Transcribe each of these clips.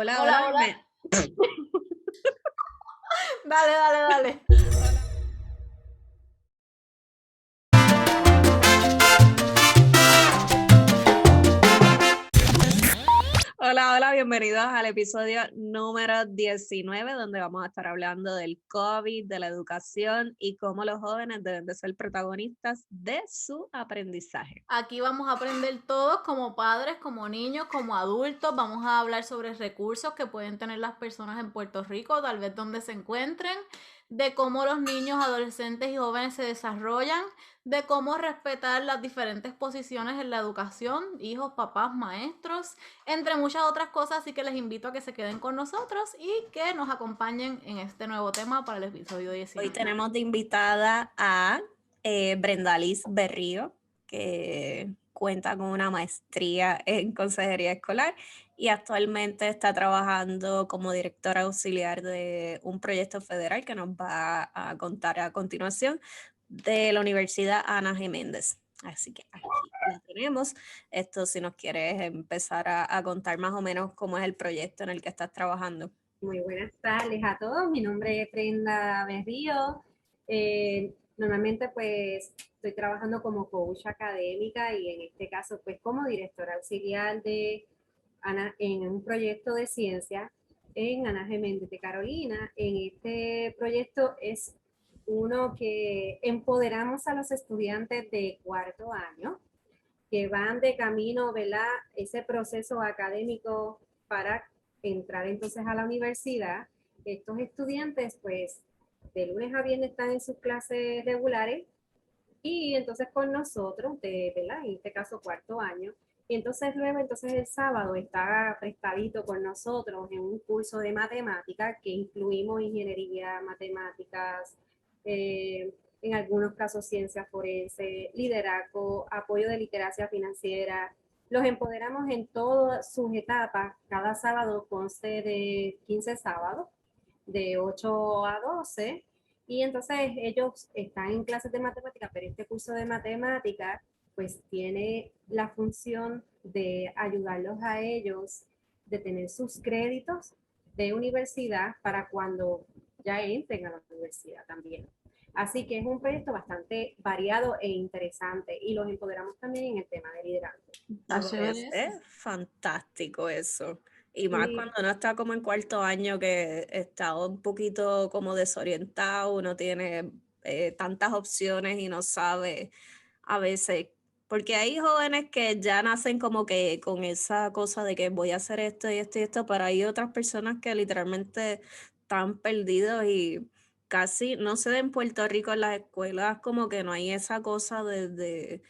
Hola, Hola, hola, hola. Dale. hola, bienvenidos al episodio número 19, donde vamos a estar hablando del COVID, de la educación y cómo los jóvenes deben de ser protagonistas de su aprendizaje. Aquí vamos a aprender todos como padres, como niños, como adultos. Vamos a hablar sobre recursos que pueden tener las personas en Puerto Rico, tal vez donde se encuentren, de cómo los niños, adolescentes y jóvenes se desarrollan, de cómo respetar las diferentes posiciones en la educación, hijos, papás, maestros, entre muchas otras cosas. Así que les invito a que se queden con nosotros y que nos acompañen en este nuevo tema para el episodio 19. Hoy tenemos de invitada a Brenda Liz Berrío, que cuenta con una maestría en consejería escolar y actualmente está trabajando como directora auxiliar de un proyecto federal que nos va a contar a continuación de la Universidad Ana G. Méndez. Así que aquí la tenemos. Esto si nos quieres empezar a contar más o menos cómo es el proyecto en el que estás trabajando. Muy buenas tardes a todos. Mi nombre es Brenda Berrío. Normalmente pues estoy trabajando como coach académica y en este caso pues como directora auxiliar en un proyecto de ciencia en Ana G. Méndez de Carolina. En este proyecto es uno que empoderamos a los estudiantes de cuarto año que van de camino, ¿verdad? Ese proceso académico para entrar entonces a la universidad. Estos estudiantes, pues, de lunes a viernes están en sus clases regulares y entonces con nosotros, ¿verdad? En este caso, cuarto año. Y entonces luego, entonces el sábado está prestadito con nosotros en un curso de matemáticas que incluimos ingeniería, matemáticas, en algunos casos ciencia forense, liderazgo, apoyo de literacia financiera. Los empoderamos en todas sus etapas. Cada sábado conste de 15 sábados, de 8 a 12. Y entonces ellos están en clases de matemática, pero este curso de matemática pues tiene la función de ayudarlos a ellos de tener sus créditos de universidad para cuando ya entren a la universidad también. Así que es un proyecto bastante variado e interesante y los empoderamos también en el tema de liderazgo. Está chévere eso. Es fantástico eso. Y más Sí, cuando uno está como en cuarto año que está un poquito como desorientado, uno tiene tantas opciones y no sabe a veces, porque hay jóvenes que ya nacen como que con esa cosa de que voy a hacer esto y esto y esto, pero hay otras personas que literalmente están perdidos y casi, no sé, en Puerto Rico en las escuelas como que no hay esa cosa de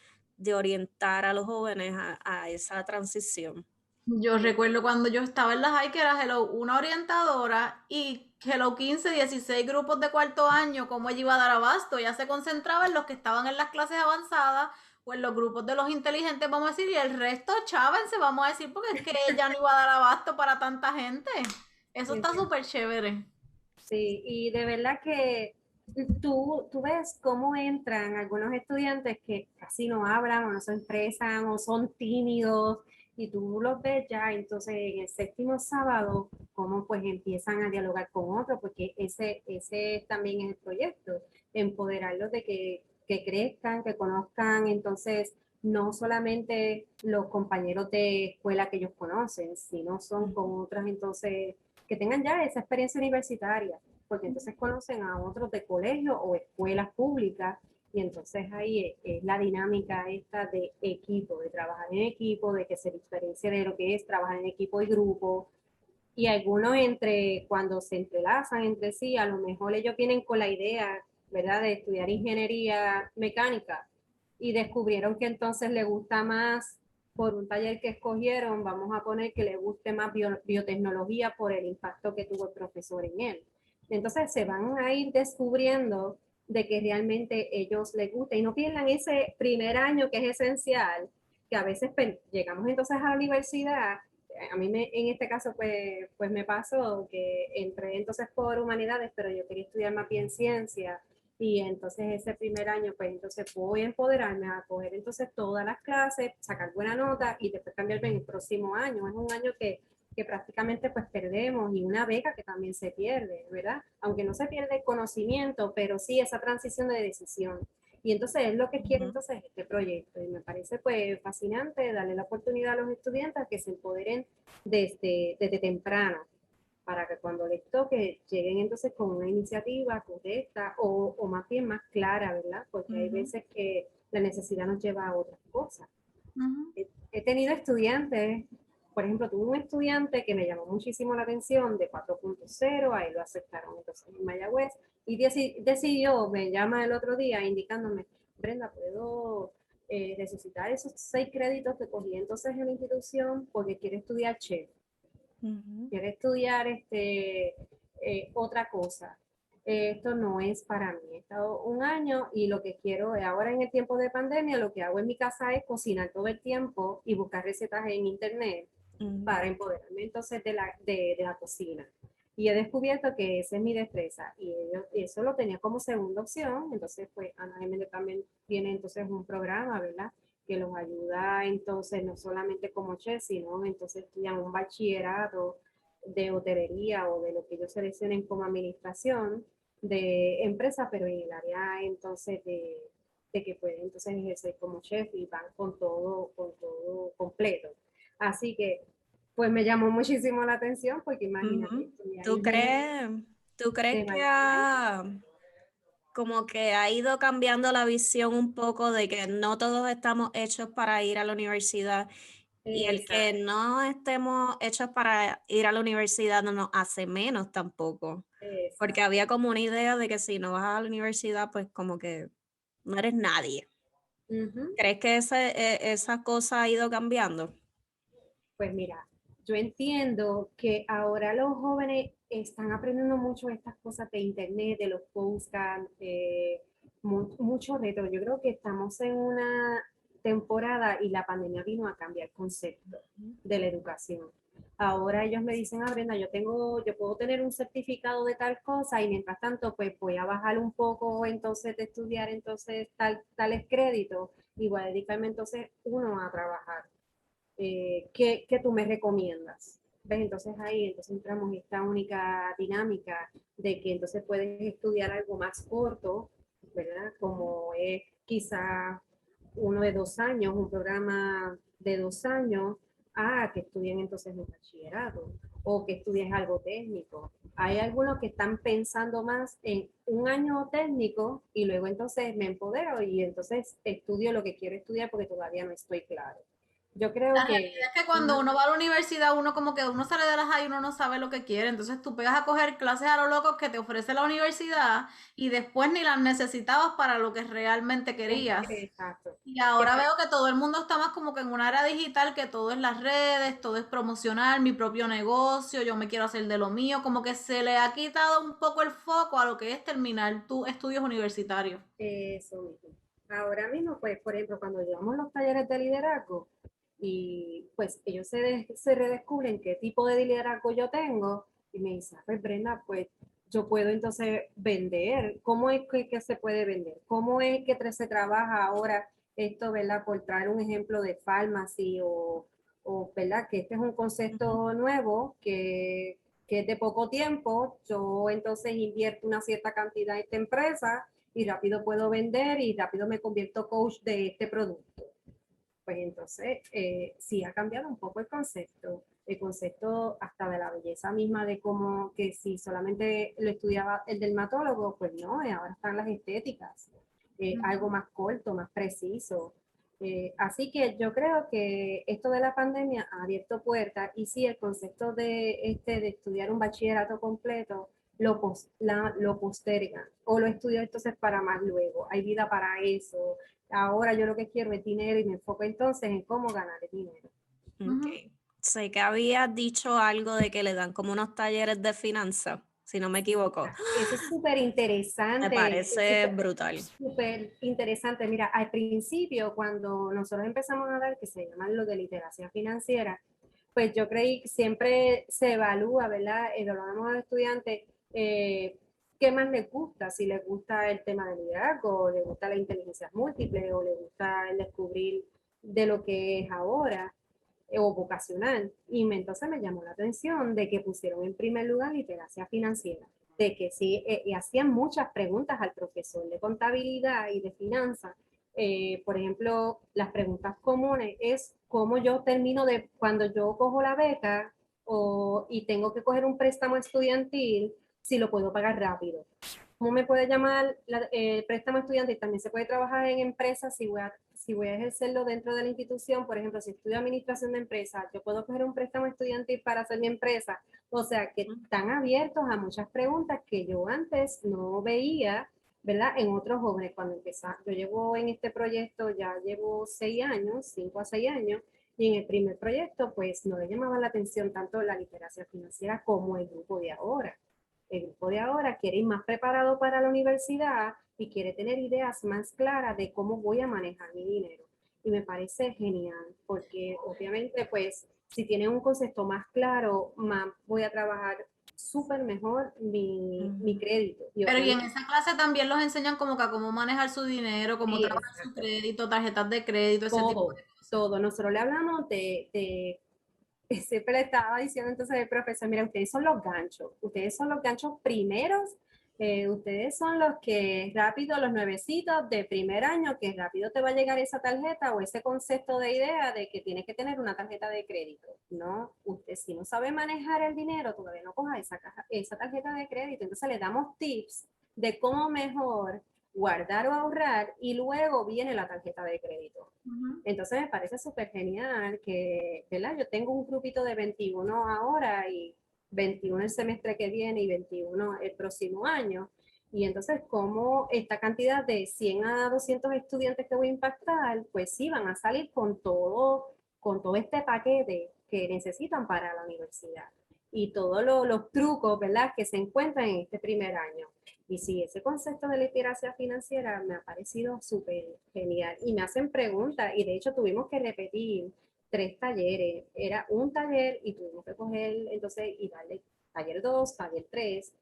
orientar a los jóvenes a esa transición. Yo recuerdo cuando yo estaba en la high que era Hello, una orientadora y Hello 15, 16 grupos de cuarto año, cómo ella iba a dar abasto. Ella se concentraba en los que estaban en las clases avanzadas o en los grupos de los inteligentes, vamos a decir, y el resto, chávense, vamos a decir, porque es que ella no iba a dar abasto para tanta gente. Eso está súper chévere. sí, y de verdad que tú ves cómo entran algunos estudiantes que casi no hablan o no se expresan o son tímidos y tú los ves ya, entonces en el séptimo sábado, cómo pues empiezan a dialogar con otros, porque ese también es el proyecto, empoderarlos de que crezcan, que conozcan, entonces no solamente los compañeros de escuela que ellos conocen, sino son con otras entonces que tengan ya esa experiencia universitaria, porque entonces conocen a otros de colegio o escuelas públicas y entonces ahí es la dinámica esta de equipo, de trabajar en equipo, de que se diferencie de lo que es trabajar en equipo y grupo. Y algunos cuando se entrelazan entre sí, a lo mejor ellos vienen con la idea, ¿verdad?, de estudiar ingeniería mecánica y descubrieron que entonces le gusta más por un taller que escogieron, vamos a poner que le guste más biotecnología por el impacto que tuvo el profesor en él. Entonces se van a ir descubriendo de que realmente ellos les gusta y no pierdan ese primer año que es esencial, que a veces llegamos entonces a la universidad. A mí en este caso pues me pasó que entré entonces por humanidades, pero yo quería estudiar más bien ciencia y entonces ese primer año pues entonces voy a empoderarme a coger entonces todas las clases, sacar buena nota y después cambiarme en el próximo año. Es un año que que prácticamente pues perdemos, y una beca que también se pierde, ¿verdad? Aunque no se pierde el conocimiento, pero sí esa transición de decisión. Y entonces es lo que quiere Ujú. entonces este proyecto, y me parece pues fascinante darle la oportunidad a los estudiantes a que se empoderen desde temprano, para que cuando les toque lleguen entonces con una iniciativa correcta o más bien más clara, ¿verdad? Porque hay Ujú. veces que la necesidad nos lleva a otras cosas. Ujú. He tenido estudiantes, por ejemplo, tuve un estudiante que me llamó muchísimo la atención de 4.0, ahí lo aceptaron entonces en Mayagüez, y decidió, me llama el otro día indicándome, Brenda, ¿puedo resucitar esos 6 créditos que cogí entonces en la institución porque quiere estudiar chef? Ujú. Quiere estudiar otra cosa. Esto no es para mí. He estado un año y lo que quiero es, ahora en el tiempo de pandemia, lo que hago en mi casa es cocinar todo el tiempo y buscar recetas en internet Ujú. para empoderarme entonces de la cocina. Y he descubierto que esa es mi destreza, y eso lo tenía como segunda opción. Entonces pues Ana Jiménez también tiene entonces un programa, ¿verdad?, que los ayuda entonces no solamente como chef, sino entonces estudian un bachillerato de hotelería o de lo que ellos seleccionen como administración de empresa, pero en el área entonces de que pueden entonces ejercer como chef, y van con todo completo. Así que pues me llamó muchísimo la atención, porque imagínate, Ujú. estudiar ¿Tú ingeniería crees, tú crees de que Mayagüez. como que ha ido cambiando la visión un poco de que no todos estamos hechos para ir a la universidad, y el que Exacto, no estemos hechos para ir a la universidad no nos hace menos tampoco? Porque exacto. había como una idea de que si no vas a la universidad, pues como que no eres nadie. Ujú. ¿Crees que esa cosa ha ido cambiando? Pues mira, yo entiendo que ahora los jóvenes están aprendiendo mucho estas cosas de internet, de los podcasts, mucho retro. Yo creo que estamos en una temporada, y la pandemia vino a cambiar el concepto de la educación. Ahora ellos me dicen, Brenda, yo puedo tener un certificado de tal cosa, y mientras tanto pues voy a bajar un poco entonces de estudiar entonces tales créditos, y voy a dedicarme entonces uno a trabajar. ¿Qué tú me recomiendas? ¿Ves? Entonces ahí entonces entramos en esta única dinámica de que entonces puedes estudiar algo más corto, ¿verdad? Como es quizá uno de 2 años, un programa de 2 años, que estudien entonces un bachillerato o que estudies algo técnico. Hay algunos que están pensando más en un año técnico y luego entonces me empodero y entonces estudio lo que quiero estudiar porque todavía no estoy claro. Yo La creo realidad que es que cuando uno va a la universidad, uno como que uno sale de las high y uno no sabe lo que quiere. Entonces tú pegas a coger clases a lo loco que te ofrece la universidad y después ni las necesitabas para lo que realmente querías. exacto. Y Que ahora veo que todo el mundo está más como que en una era digital, que todo es las redes, todo es promocionar mi propio negocio, yo me quiero hacer de lo mío, como que se le ha quitado un poco el foco a lo que es terminar tus estudios universitarios. eso mismo. Ahora mismo, pues, por ejemplo, cuando llevamos los talleres de liderazgo, y pues ellos se redescubren qué tipo de liderazgo yo tengo, y me dicen, pues Brenda, pues yo puedo entonces vender. ¿Cómo es que se puede vender? ¿Cómo es que se trabaja ahora esto, ¿verdad? Por traer un ejemplo de pharmacy, ¿verdad? Que este es un Ujú. concepto nuevo que es de poco tiempo. Yo entonces invierto una cierta cantidad en esta empresa y rápido puedo vender y rápido me convierto coach de este producto. Pues entonces sí ha cambiado un poco el concepto hasta de la belleza misma, de cómo que si solamente lo estudiaba el dermatólogo, pues no, ahora están las estéticas, algo más corto, más preciso. Así que yo creo que esto de la pandemia ha abierto puertas, y sí, el concepto de estudiar un bachillerato completo lo postergan o lo estudio entonces para más luego. Hay vida para eso. Ahora yo lo que quiero es dinero, y me enfoco entonces en cómo ganar el dinero. Ujú. Ok. Sé que habías dicho algo de que le dan como unos talleres de finanzas, si no me equivoco. Eso es súper Me interesante, parece brutal. súper interesante. Mira, al principio, cuando nosotros empezamos a dar, que se llaman lo de literacia financiera, pues yo creí que siempre se evalúa, ¿verdad? Evaluamos a los estudiantes qué más les gusta, si les gusta el tema del liderazgo, o les gusta la inteligencia múltiple, o les gusta el descubrir de lo que es ahora. o vocacional. Y entonces me llamó la atención de que pusieron en primer lugar literacia financiera, de que sí, y hacían muchas preguntas al profesor de contabilidad y de finanzas. Por ejemplo, las preguntas comunes es cómo yo termino de, cuando yo cojo la beca y tengo que coger un préstamo estudiantil, si lo puedo pagar rápido. ¿Cómo me puede llamar el préstamo estudiantil? También se puede trabajar en empresas si voy a ejercerlo dentro de la institución. Por ejemplo, si estudio administración de empresas, yo puedo coger un préstamo estudiantil para hacer mi empresa. O sea, que están abiertos a muchas preguntas que yo antes no veía, ¿verdad? En otros jóvenes cuando empezaba. Yo llevo en este proyecto, ya llevo 6 años, 5 a 6 años, y en el primer proyecto, pues no le llamaba la atención tanto la literacia financiera como el grupo de ahora. El grupo de ahora quiere ir más preparado para la universidad y quiere tener ideas más claras de cómo voy a manejar mi dinero. Y me parece genial, porque obviamente, pues, si tienen un concepto más claro, más voy a trabajar súper mejor mi crédito. Pero y en esa clase también los enseñan como que a cómo manejar su dinero, cómo Sí, trabajar su crédito, tarjetas de crédito, ese tipo todo, de cosas. todo. Nosotros le hablamos siempre le estaba diciendo entonces el profesor, mira, ustedes son los ganchos primeros, ustedes son los que rápido, los nuevecitos de primer año, que rápido te va a llegar esa tarjeta o ese concepto de idea de que tienes que tener una tarjeta de crédito. No, usted si no sabe manejar el dinero, todavía no coja esa tarjeta de crédito. Entonces le damos tips de cómo mejor guardar o ahorrar y luego viene la tarjeta de crédito. Entonces me parece súper genial que, ¿verdad? Yo tengo un grupito de 21 ahora y 21 el semestre que viene y 21 el próximo año. Y entonces, como esta cantidad de 100 a 200 estudiantes que voy a impactar, pues sí, van a salir con todo este paquete que necesitan para la universidad. Y todos los trucos, ¿verdad?, que se encuentran en este primer año. Y sí, ese concepto de literacia financiera me ha parecido súper genial. Y me hacen preguntas, y de hecho tuvimos que repetir 3 talleres. Era un taller y tuvimos que coger entonces y darle taller 2, taller 3,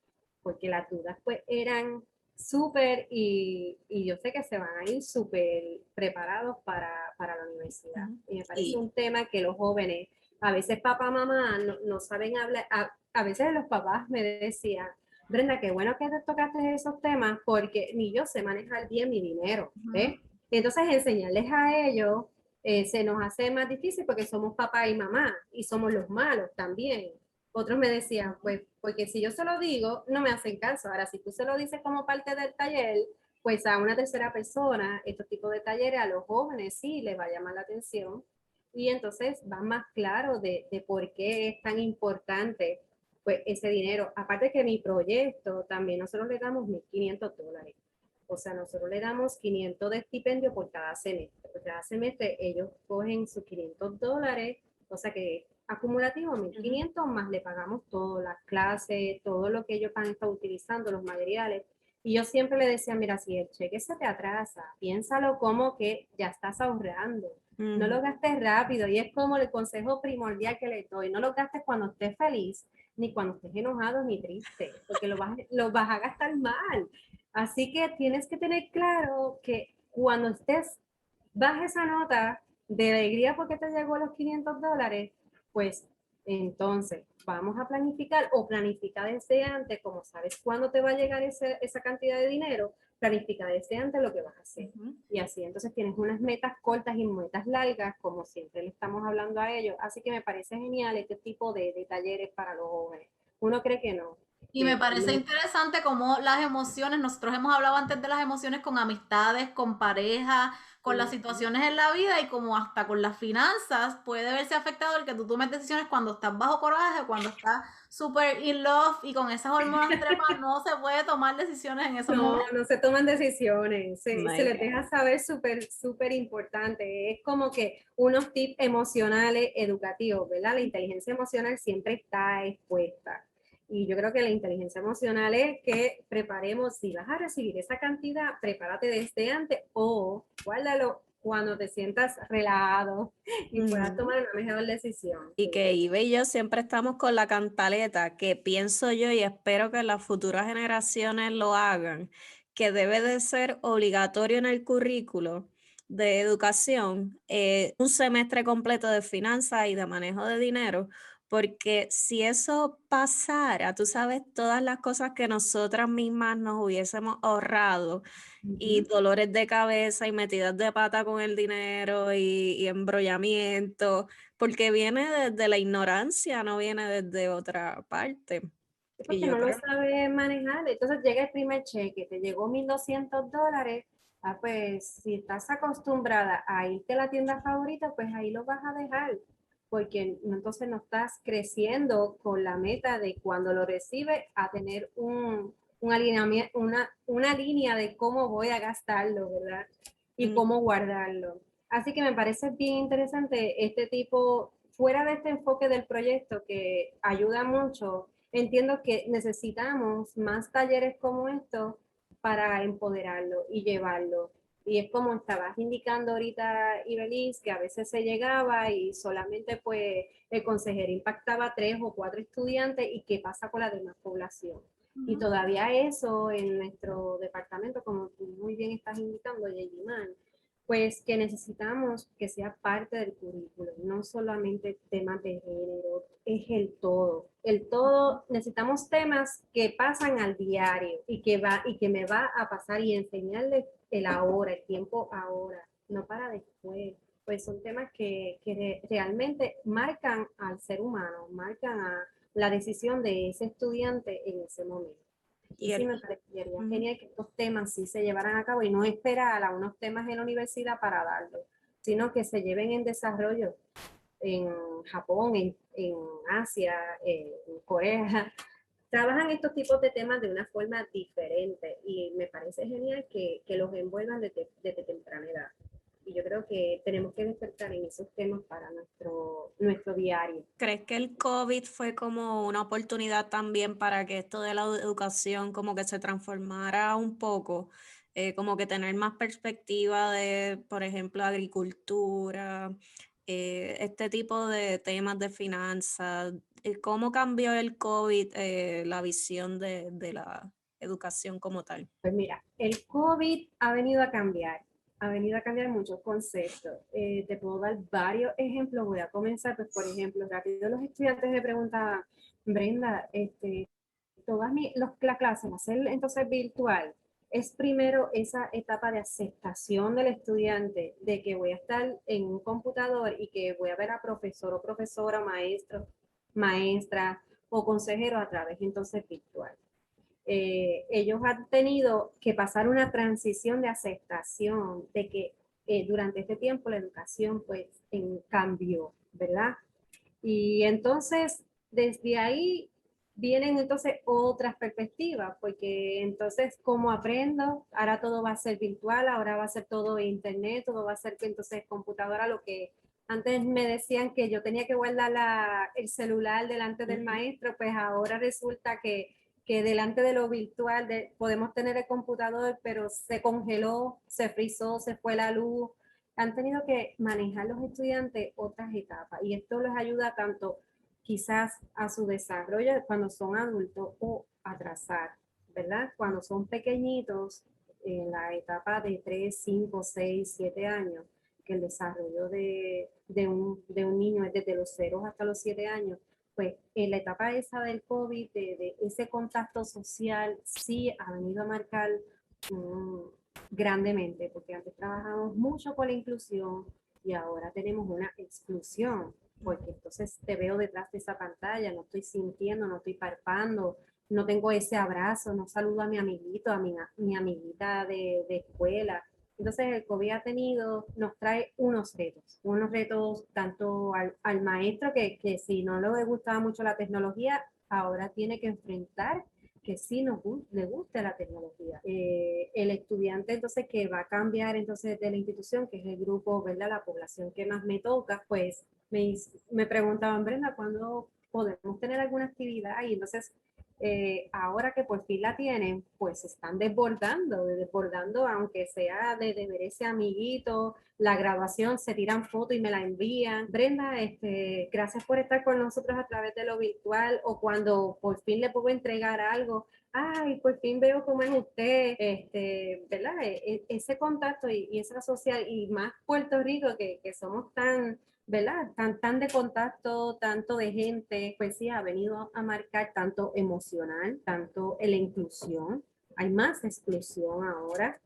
porque las dudas pues eran súper y yo sé que se van a ir súper preparados para la universidad. Y me parece un tema que los jóvenes, a veces papá, mamá no saben hablar, a veces los papás me decían, Brenda, qué bueno que te tocaste esos temas porque ni yo sé manejar bien mi dinero, ¿ves? Y entonces enseñarles a ellos se nos hace más difícil porque somos papá y mamá y somos los malos también. Otros me decían, pues, porque si yo se lo digo, no me hacen caso. Ahora, si tú se lo dices como parte del taller, pues a una tercera persona, estos tipos de talleres a los jóvenes sí les va a llamar la atención y entonces van más claro de por qué es tan importante pues ese dinero. Aparte que mi proyecto también nosotros le damos $1,500. O sea, nosotros le damos 500 de estipendio por cada semestre. Por cada semestre ellos cogen sus $500, o sea que acumulativo 1,500 más le pagamos todas las clases, todo lo que ellos han estado utilizando, los materiales. Y yo siempre le decía, mira, si el cheque se te atrasa, piénsalo como que ya estás ahorrando. No lo gastes rápido y es como el consejo primordial que le doy. No lo gastes cuando estés feliz, ni cuando estés enojado ni triste, porque lo vas a gastar mal. Así que tienes que tener claro que cuando estés baja esa nota de alegría porque te llegó los $500, pues entonces vamos a planificar o planificar desde antes, como sabes cuándo te va a llegar esa cantidad de dinero, planifica desde antes lo que vas a hacer. Y así entonces tienes unas metas cortas y metas largas, como siempre le estamos hablando a ellos. Así que me parece genial este tipo de talleres para los jóvenes. Uno cree que no. Y me parece interesante cómo las emociones, nosotros hemos hablado antes de las emociones con amistades, con pareja, con las situaciones en la vida y como hasta con las finanzas puede verse afectado el que tú tomes decisiones cuando estás bajo coraje, cuando estás súper in love y con esas hormonas trepas no se puede tomar decisiones en esos momentos. No se toman decisiones, se les deja saber súper importante. Es como que unos tips emocionales educativos, ¿verdad? La inteligencia emocional siempre está expuesta. Y yo creo que la inteligencia emocional es que preparemos, si vas a recibir esa cantidad, prepárate desde antes o guárdalo cuando te sientas relajado y puedas tomar una mejor decisión. Y que Ibe y yo siempre estamos con la cantaleta, que pienso yo y espero que las futuras generaciones lo hagan, que debe de ser obligatorio en el currículo de educación, un semestre completo de finanzas y de manejo de dinero, porque si eso pasara, tú sabes, todas las cosas que nosotras mismas nos hubiésemos ahorrado y Ujú. dolores de cabeza y metidas de pata con el dinero y embrollamiento, porque viene desde la ignorancia, no viene desde otra parte. Sí, Y porque yo no lo creo, sabe manejar. Entonces llega el primer cheque, te llegó $1,200. Ah, pues si estás acostumbrada a irte a la tienda favorita, pues ahí lo vas a dejar, porque entonces no estás creciendo con la meta de cuando lo recibes a tener un alineamiento, una línea de cómo voy a gastarlo, ¿verdad? Y mm, cómo guardarlo. Así que me parece bien interesante este tipo, fuera de este enfoque del proyecto que ayuda mucho. Entiendo que necesitamos más talleres como estos para empoderarlo y llevarlo. Y es como estabas indicando ahorita, Ibeliz, que a veces se llegaba y solamente pues el consejero impactaba a 3 o 4 estudiantes y qué pasa con la demás población. Y Ujú. todavía eso en nuestro departamento, como tú muy bien estás indicando, Yejiman, pues que necesitamos que sea parte del currículo, no solamente temas de género, es el todo. El todo, necesitamos temas que pasan al diario y que me va a pasar y enseñarles el ahora, el tiempo ahora, no para después. Pues son temas que realmente marcan al ser humano, marcan a la decisión de ese estudiante en ese momento. Y y sí el, me parecería ujú. genial que estos temas sí se llevaran a cabo y no esperar a unos temas en la universidad para darlos, sino que se lleven en desarrollo en Japón, en Asia, en Corea. Trabajan estos tipos de temas de una forma diferente y me parece genial que los envuelvan desde temprana edad. Y yo creo que tenemos que despertar en esos temas para nuestro diario. ¿Crees que el COVID fue como una oportunidad también para que esto de la educación como que se transformara un poco? Como que tener más perspectiva de, por ejemplo, agricultura, este tipo de temas de finanzas. ¿Cómo cambió el COVID la visión de la educación como tal? Pues mira, el COVID ha venido a cambiar muchos conceptos. Te puedo dar varios ejemplos. Voy a comenzar, pues por ejemplo, rápido los estudiantes me preguntaban, Brenda, las clases, hacer entonces virtual, es primero esa etapa de aceptación del estudiante, de que voy a estar en un computador y que voy a ver a profesor o profesora, maestro, maestra o consejero a través entonces virtual. Ellos han tenido que pasar una transición de aceptación de que durante este tiempo la educación pues cambió, ¿verdad? Y entonces desde ahí vienen entonces otras perspectivas, porque entonces como aprendo, ahora todo va a ser virtual, ahora va a ser todo internet, todo va a ser que entonces computadora, lo que antes me decían que yo tenía que guardar el celular delante del Ujú. maestro, pues ahora resulta que delante de lo virtual podemos tener el computador, pero se congeló, se frizó, se fue la luz. Han tenido que manejar los estudiantes otras etapas y esto les ayuda tanto quizás a su desarrollo cuando son adultos o atrasar, ¿verdad? Cuando son pequeñitos, en la etapa de 3 5 6 7 años, que el desarrollo de un niño es desde los 0 hasta los 7 años, pues en la etapa esa del COVID, de ese contacto social, sí ha venido a marcar um, grandemente, porque antes trabajamos mucho con la inclusión y ahora tenemos una exclusión, porque entonces te veo detrás de esa pantalla, no estoy sintiendo, no estoy palpando, no tengo ese abrazo, no saludo a mi amiguito, mi amiguita de escuela. Entonces el COVID nos trae unos retos tanto al maestro que si no le gustaba mucho la tecnología, ahora tiene que enfrentar que sí le guste la tecnología. El estudiante entonces que va a cambiar entonces de la institución, que es el grupo, ¿verdad? La población que más me toca, pues me preguntaban, Brenda, ¿cuándo podemos tener alguna actividad? Y entonces ahora que por fin la tienen, pues se están desbordando, aunque sea de ver ese amiguito, la graduación, se tiran fotos y me la envían. Brenda, gracias por estar con nosotros a través de lo virtual, o cuando por fin le puedo entregar algo. Ay, por fin veo cómo es usted, ¿verdad? Ese contacto y esa social, y más Puerto Rico, que somos tan, ¿verdad? Tan de contacto, tanto de gente, pues sí, ha venido a marcar tanto emocional, tanto en la inclusión. Hay más exclusión ahora.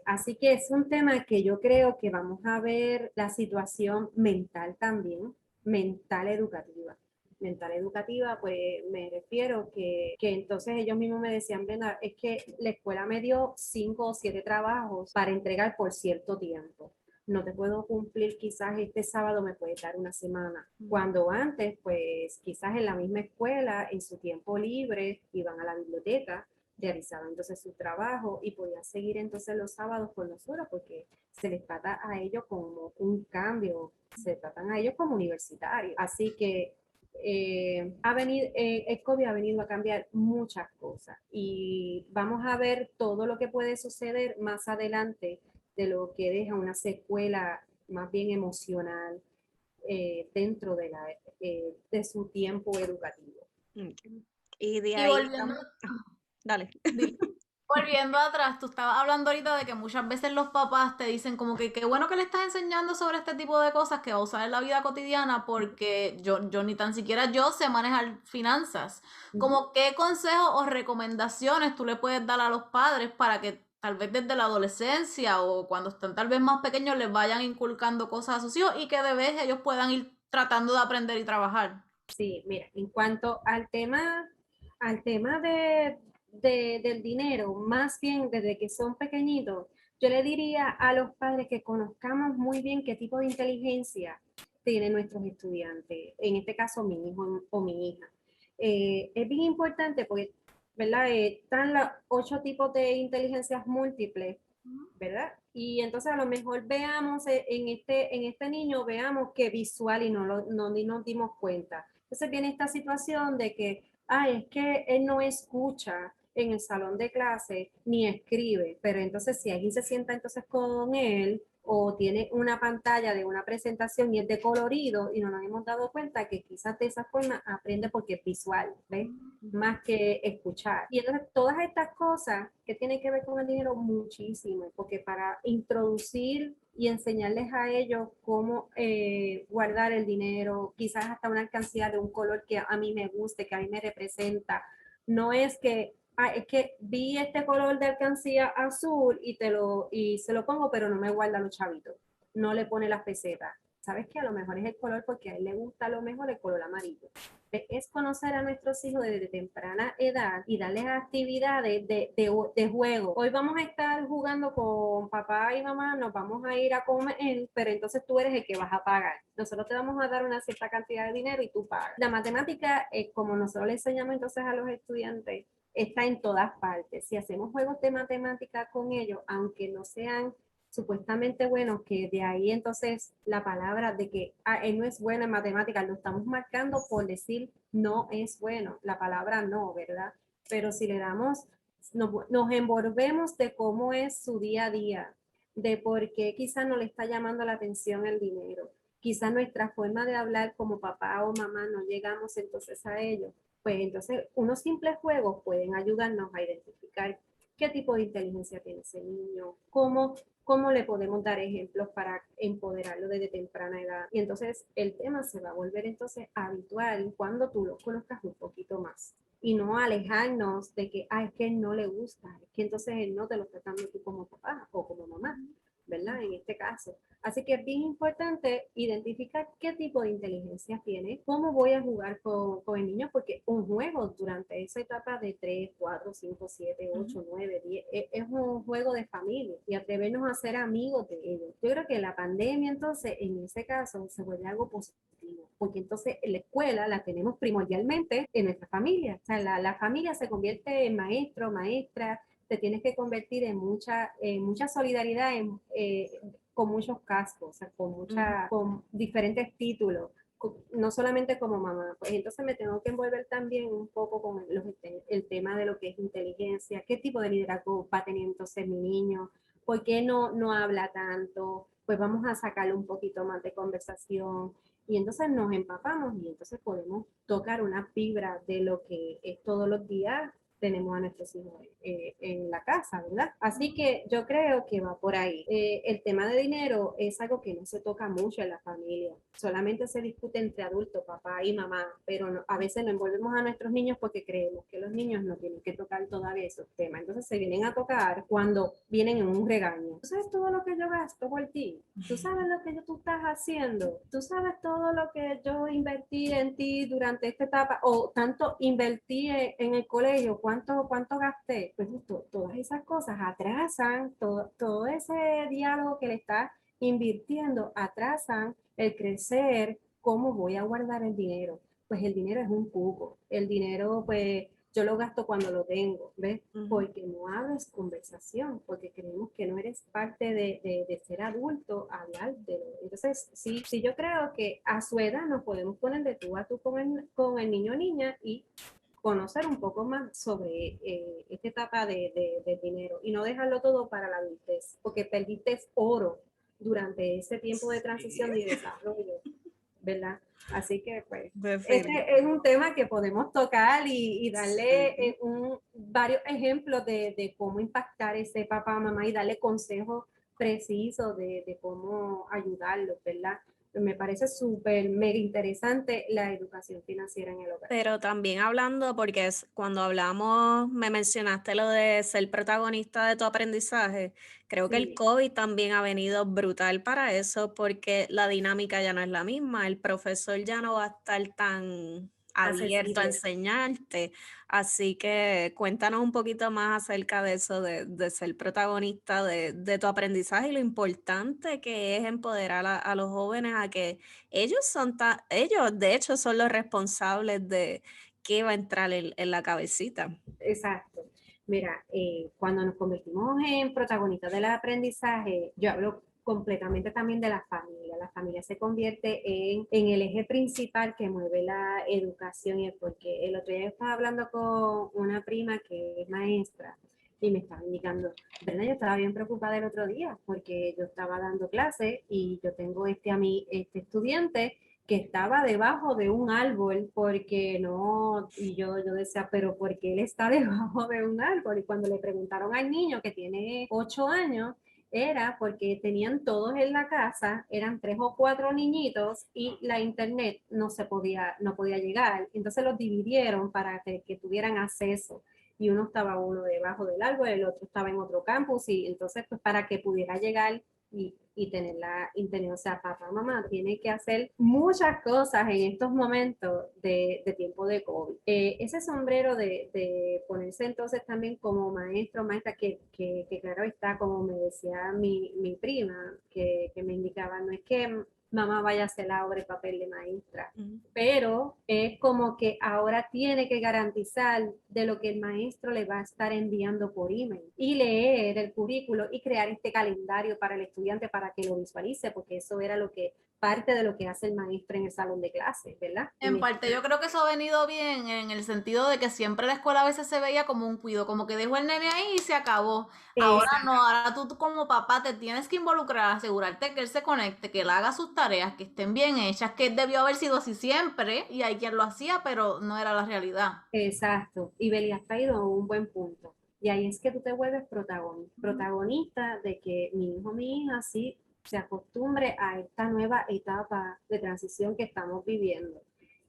Así que es un tema que yo creo que vamos a ver la situación mental también, mental educativa. Mental educativa, pues me refiero que entonces ellos mismos me decían, Brenda, es que la escuela me dio 5 o 7 trabajos para entregar por cierto tiempo. No te puedo cumplir quizás este sábado, me puedes dar una semana. Cuando antes, pues quizás en la misma escuela, en su tiempo libre, iban a la biblioteca, realizaban entonces su trabajo y podían seguir entonces los sábados con nosotros porque se les trata a ellos como un cambio, se tratan a ellos como universitarios. Así que el COVID ha venido a cambiar muchas cosas y vamos a ver todo lo que puede suceder más adelante de lo que deja una secuela más bien emocional dentro de su tiempo educativo. Y de Y ahí, volviendo, dale. volviendo atrás, tú estabas hablando ahorita de que muchas veces los papás te dicen como que qué bueno que le estás enseñando sobre este tipo de cosas que va a usar en la vida cotidiana porque yo ni tan siquiera yo sé manejar finanzas. Como qué consejos o recomendaciones tú le puedes dar a los padres para que tal vez desde la adolescencia o cuando están tal vez más pequeños les vayan inculcando cosas a sus hijos y que de vez ellos puedan ir tratando de aprender y trabajar. Sí, mira, en cuanto al tema del dinero, más bien desde que son pequeñitos, yo le diría a los padres que conozcamos muy bien qué tipo de inteligencia tienen nuestros estudiantes, en este caso mi hijo o mi hija. Es bien importante porque, ¿verdad? Están los 8 tipos de inteligencias múltiples, ¿verdad? Y entonces a lo mejor veamos en este niño, veamos que visual y ni nos dimos cuenta. Entonces viene esta situación de que, es que él no escucha en el salón de clase ni escribe, pero entonces si alguien se sienta entonces con él o tiene una pantalla de una presentación y es de colorido y no nos hemos dado cuenta que quizás de esa forma aprende porque es visual, ¿ves? Más que escuchar. Y entonces todas estas cosas que tienen que ver con el dinero, muchísimo, porque para introducir y enseñarles a ellos cómo guardar el dinero, quizás hasta una alcancía de un color que a mí me guste, que a mí me representa, no es que es que vi este color de alcancía azul y se lo pongo, pero no me guarda los chavitos, no le pone las pesetas. ¿Sabes qué? A lo mejor es el color porque a él le gusta a lo mejor el color amarillo. Es conocer a nuestros hijos desde temprana edad y darles actividades de juego. Hoy vamos a estar jugando con papá y mamá, nos vamos a ir a comer, pero entonces tú eres el que vas a pagar. Nosotros te vamos a dar una cierta cantidad de dinero y tú pagas. La matemática, como nosotros le enseñamos entonces a los estudiantes, está en todas partes. Si hacemos juegos de matemática con ellos, aunque no sean supuestamente buenos, que de ahí entonces la palabra de que él no es bueno en matemáticas, lo estamos marcando por decir no es bueno, la palabra no, ¿verdad? Pero si le damos, nos envolvemos de cómo es su día a día, de por qué quizás no le está llamando la atención el dinero, quizás nuestra forma de hablar como papá o mamá no llegamos entonces a ello, pues entonces unos simples juegos pueden ayudarnos a identificar qué tipo de inteligencia tiene ese niño, cómo le podemos dar ejemplos para empoderarlo desde temprana edad. Y entonces el tema se va a volver entonces habitual cuando tú lo conozcas un poquito más. Y no alejarnos de que, es que él no le gusta, es que entonces él no te lo está dando tú como papá o como mamá, ¿verdad? En este caso. Así que es bien importante identificar qué tipo de inteligencia tiene, cómo voy a jugar con el niño, porque un juego durante esa etapa de 3, 4, 5, 7, 8, 9, 10, es un juego de familia y atrevernos a ser amigos de ellos. Yo creo que la pandemia entonces, en ese caso, se vuelve algo positivo, porque entonces en la escuela la tenemos primordialmente en nuestra familia. O sea, la familia se convierte en maestro, maestra, te tienes que convertir en mucha solidaridad con muchos cascos, o sea, con diferentes títulos, no solamente como mamá, pues entonces me tengo que envolver también un poco con el tema de lo que es inteligencia, qué tipo de liderazgo va a tener entonces mi niño, por qué no habla tanto, pues vamos a sacarle un poquito más de conversación y entonces nos empapamos y entonces podemos tocar una fibra de lo que es todos los días tenemos a nuestros hijos en la casa, ¿verdad? Así que yo creo que va por ahí. El tema de dinero es algo que no se toca mucho en la familia, solamente se discute entre adultos, papá y mamá, pero a veces no envolvemos a nuestros niños porque creemos que los niños no tienen que tocar todavía esos temas. Entonces se vienen a tocar cuando vienen en un regaño. ¿Tú sabes todo lo que yo gasto por ti? ¿Tú sabes lo que tú estás haciendo? ¿Tú sabes todo lo que yo invertí en ti durante esta etapa? O tanto invertí en el colegio, ¿cuánto gasté? Pues todas esas cosas atrasan, todo ese diálogo que le estás invirtiendo, atrasan el crecer, cómo voy a guardar el dinero. Pues el dinero es un cubo. El dinero, pues yo lo gasto cuando lo tengo, ¿ves? Porque no abres conversación, porque creemos que no eres parte de ser adulto, hablar de lo. Entonces, sí, yo creo que a su edad nos podemos poner de tú a tú con el niño o niña y conocer un poco más sobre esta etapa de dinero y no dejarlo todo para la adultez, porque perdiste oro durante ese tiempo de transición y desarrollo, ¿verdad? Así que pues este es un tema que podemos tocar y darle varios ejemplos de cómo impactar ese papá, mamá y darle consejos precisos de cómo ayudarlos, ¿verdad? Me parece súper mega interesante la educación financiera en el hogar. Pero también hablando, porque cuando hablamos, me mencionaste lo de ser protagonista de tu aprendizaje, creo que el Sí, COVID también ha venido brutal para eso, porque la dinámica ya no es la misma, el profesor ya no va a estar tan abierto a accesible. enseñarte, así que cuéntanos un poquito más acerca de eso, de ser protagonista de tu aprendizaje y lo importante que es empoderar a los jóvenes a que ellos de hecho son los responsables de qué va a entrar en la cabecita. Exacto. Mira, cuando nos convertimos en protagonistas del aprendizaje, yo hablo completamente también de la familia. La familia se convierte en el eje principal que mueve la educación y el porqué. El otro día estaba hablando con una prima que es maestra y me estaba indicando, ¿verdad? Yo estaba bien preocupada el otro día porque yo estaba dando clase y yo tengo este estudiante que estaba debajo de un árbol porque no, y yo decía, pero ¿por qué él está debajo de un árbol? Y cuando le preguntaron al niño que tiene 8 años, era porque tenían todos en la casa, eran 3 o 4 niñitos y la internet no podía llegar. Entonces los dividieron para que tuvieran acceso. Y uno debajo del árbol, el otro estaba en otro campus y entonces pues para que pudiera llegar y tener la internet. O sea, papá, mamá, tiene que hacer muchas cosas en estos momentos de tiempo de COVID. Ese sombrero de ponerse entonces también como maestro, maestra, que claro está, como me decía mi prima, que me indicaba, no es que mamá vaya a hacer la obra y papel de maestra, pero es como que ahora tiene que garantizar de lo que el maestro le va a estar enviando por email y leer el currículo y crear este calendario para el estudiante para que lo visualice, porque eso era parte de lo que hace el maestro en el salón de clases, ¿verdad? En parte yo creo que eso ha venido bien en el sentido de que siempre la escuela a veces se veía como un cuido, como que dejó el nene ahí y se acabó. Ahora no, ahora tú como papá te tienes que involucrar, asegurarte que él se conecte, que él haga sus tareas, que estén bien hechas, que debió haber sido así siempre y hay quien lo hacía, pero no era la realidad. Exacto. Y Beli, has traído un buen punto. Y ahí es que tú te vuelves protagonista de que mi hijo, mi hija, sí se acostumbre a esta nueva etapa de transición que estamos viviendo.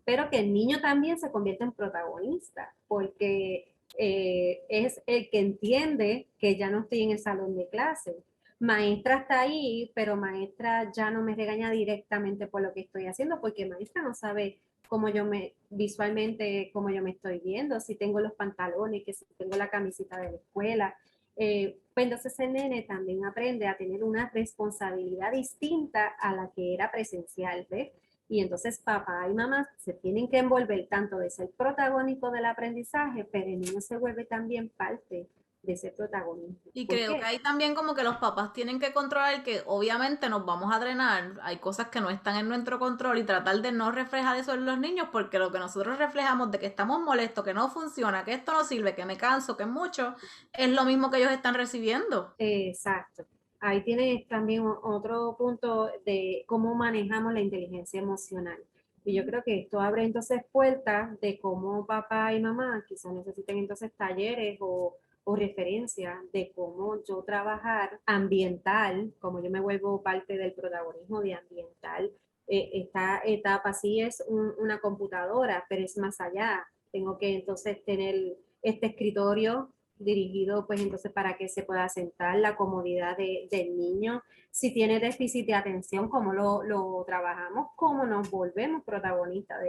Pero que el niño también se convierta en protagonista, porque es el que entiende que ya no estoy en el salón de clase. Maestra está ahí, pero maestra ya no me regaña directamente por lo que estoy haciendo, porque maestra no sabe cómo yo me estoy viendo, si tengo los pantalones, que si tengo la camiseta de la escuela. Pues entonces el nene también aprende a tener una responsabilidad distinta a la que era presencial, ¿ves? Y entonces papá y mamá se tienen que envolver tanto de ser protagónico del aprendizaje, pero el niño se vuelve también parte de ese protagonismo. Y ¿Por creo qué? que ahí también como que los papás tienen que controlar que obviamente nos vamos a drenar, hay cosas que no están en nuestro control y tratar de no reflejar eso en los niños porque lo que nosotros reflejamos de que estamos molestos, que no funciona, que esto no sirve, que me canso, que es mucho, es lo mismo que ellos están recibiendo. Exacto. Ahí tienes también otro punto de cómo manejamos la inteligencia emocional. Y yo creo que esto abre entonces puertas de cómo papá y mamá quizás necesiten entonces talleres o referencias de cómo yo trabajar ambiental, como yo me vuelvo parte del protagonismo de ambiental. Esta etapa sí es una computadora, pero es más allá. Tengo que entonces tener este escritorio dirigido pues entonces para que se pueda sentar la comodidad del niño. Si tiene déficit de atención, cómo lo trabajamos, cómo nos volvemos protagonistas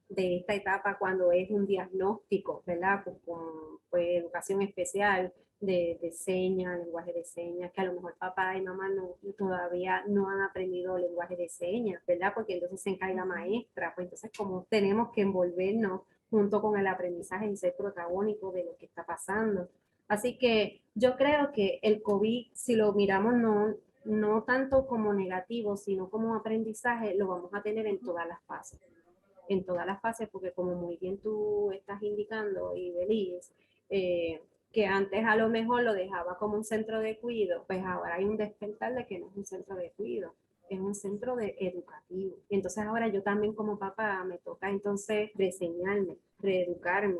de esta etapa cuando es un diagnóstico, ¿verdad? Pues, educación especial de señas, lenguaje de señas, que a lo mejor papá y mamá todavía no han aprendido lenguaje de señas, ¿verdad? Porque entonces se encarga maestra, pues entonces como tenemos que envolvernos junto con el aprendizaje y ser protagónico de lo que está pasando. Así que yo creo que el COVID, si lo miramos no tanto como negativo, sino como aprendizaje, lo vamos a tener en todas las fases, porque como muy bien tú estás indicando, y Beliz, que antes a lo mejor lo dejaba como un centro de cuidado, pues ahora hay un despertar de que no es un centro de cuidado, es un centro de educativo. Entonces ahora yo también como papá me toca entonces reseñarme, reeducarme